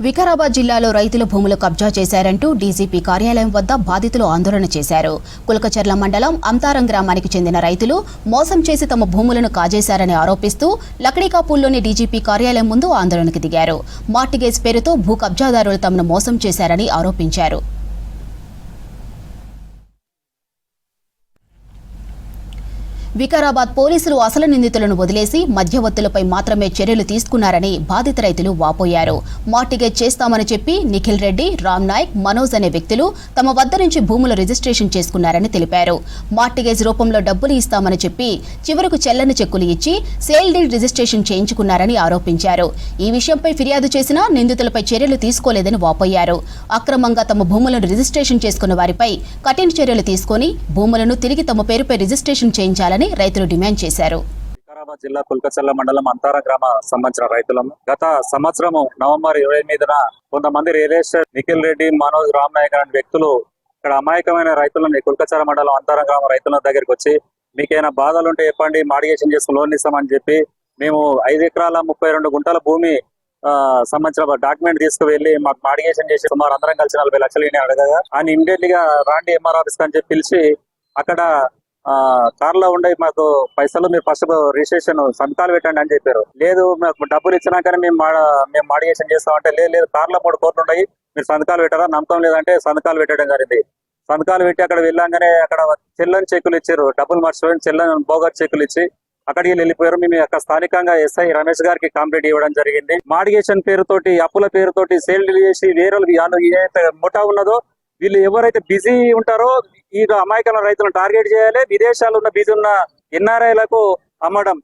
వికారాబాద్ జిల్లాలో రైతుల భూములు కబ్జా చేశారంటూ డీజీపీ కార్యాలయం వద్ద బాధితులు ఆందోళన చేశారు. కులకచర్ల మండలం అంతారం గ్రామానికి చెందిన రైతులు మోసం చేసి తమ భూములను కాజేశారని ఆరోపిస్తూ లక్డీకాపూల్లోని డీజీపీ కార్యాలయం ముందు ఆందోళనకు దిగారు. మార్టిగేజ్ పేరుతో భూ కబ్జాదారులు తమను మోసం చేశారని ఆరోపించారు. వికారాబాద్ పోలీసులు అసలు నిందితులను వదిలేసి మధ్యవర్తులపై మాత్రమే చర్యలు తీసుకున్నారని బాధిత రైతులు వాపోయారు. మార్టిగేజ్ చేస్తామని చెప్పి నిఖిల్ రెడ్డి, రామ్ నాయక్, మనోజ్ అనే వ్యక్తులు తమ వద్ద నుంచి భూములు రిజిస్ట్రేషన్ చేసుకున్నారని తెలిపారు. మార్టిగేజ్ రూపంలో డబ్బులు ఇస్తామని చెప్పి చివరకు చెల్లని చెక్కులు ఇచ్చి సేల్ డీడ్ రిజిస్ట్రేషన్ చేయించుకున్నారని ఆరోపించారు. ఈ విషయంపై ఫిర్యాదు చేసినా నిందితులపై చర్యలు తీసుకోలేదని వాపోయారు. అక్రమంగా తమ భూములను రిజిస్ట్రేషన్ చేసుకున్న వారిపై కఠిన చర్యలు తీసుకుని భూములను తిరిగి తమ పేరుపై రిజిస్ట్రేషన్ చేయించాలని రైతులు డిమాండ్ చేశారు. వికారాబాద్ జిల్లా కుల్కచర్ల మండలం అంతార గ్రామ సంబంధించిన రైతులను గత సంవత్సరం నవంబర్ 28న కొంతమంది రియల్ ఎస్టేట్ నిఖిల్ రెడ్డి, మనోజ్, రామ్ నాయక్ అనే వ్యక్తులు ఇక్కడ అమాయకమైన రైతులని కుల్కచర్ల మండలం అంతార గ్రామ రైతుల దగ్గరికి వచ్చి మీకైనా బాధలు ఉంటే చెప్పండి, మార్టిగేషన్ చేసుకుని లోన్ ఇస్తామని చెప్పి మేము 5 ఎకరాల 32 గుంటల భూమి సంబంధించిన డాక్యుమెంట్ తీసుకువెళ్లి మాకు మార్టిగేషన్ చేసి సుమారు అందరం కలిసి 40 లక్షలు అడగగా ఆయన ఇమ్మీడియట్ గా రాండి ఎంఆర్ ఆఫీస్ అని చెప్పి పిలిచి అక్కడ కార్లో ఉండే మాకు పైసలు మీరు ఫస్ట్ రిజిస్ట్రేషన్ సంతకాలు పెట్టండి అని చెప్పారు. లేదు మాకు డబ్బులు ఇచ్చినాకనే మేము మార్టిగేషన్ చేస్తామంటే లేదు కార్లో 3 కోట్లు ఉన్నాయి, మీరు సంతకాలు పెట్టారా, నమ్మకం లేదంటే సంతకాలు పెట్టడం జరిగింది. సంతకాలు పెట్టి అక్కడ వెళ్ళాగానే అక్కడ చెల్లని చెక్కులు ఇచ్చారు. డబ్బులు మర్చిపోయి చెల్లని బోగస్ చెక్కులు ఇచ్చి అక్కడికి వెళ్ళిపోయారు. మేము అక్కడ స్థానికంగా ఎస్ఐ రమేష్ గారికి కంప్లైంట్ ఇవ్వడం జరిగింది. మార్టిగేషన్ పేరుతోటి అప్పుల పేరుతోటి సేల్ చేసి వేరే ఏదైతే ముఠా ఉన్నదో వీళ్ళు ఎవరైతే బిజీ ఉంటారో ఈ అమాయకమైన రైతులను టార్గెట్ చేయాలి, విదేశాలు ఉన్న బిజీ ఉన్న ఎన్ఆర్ఐలకు అమ్మడం.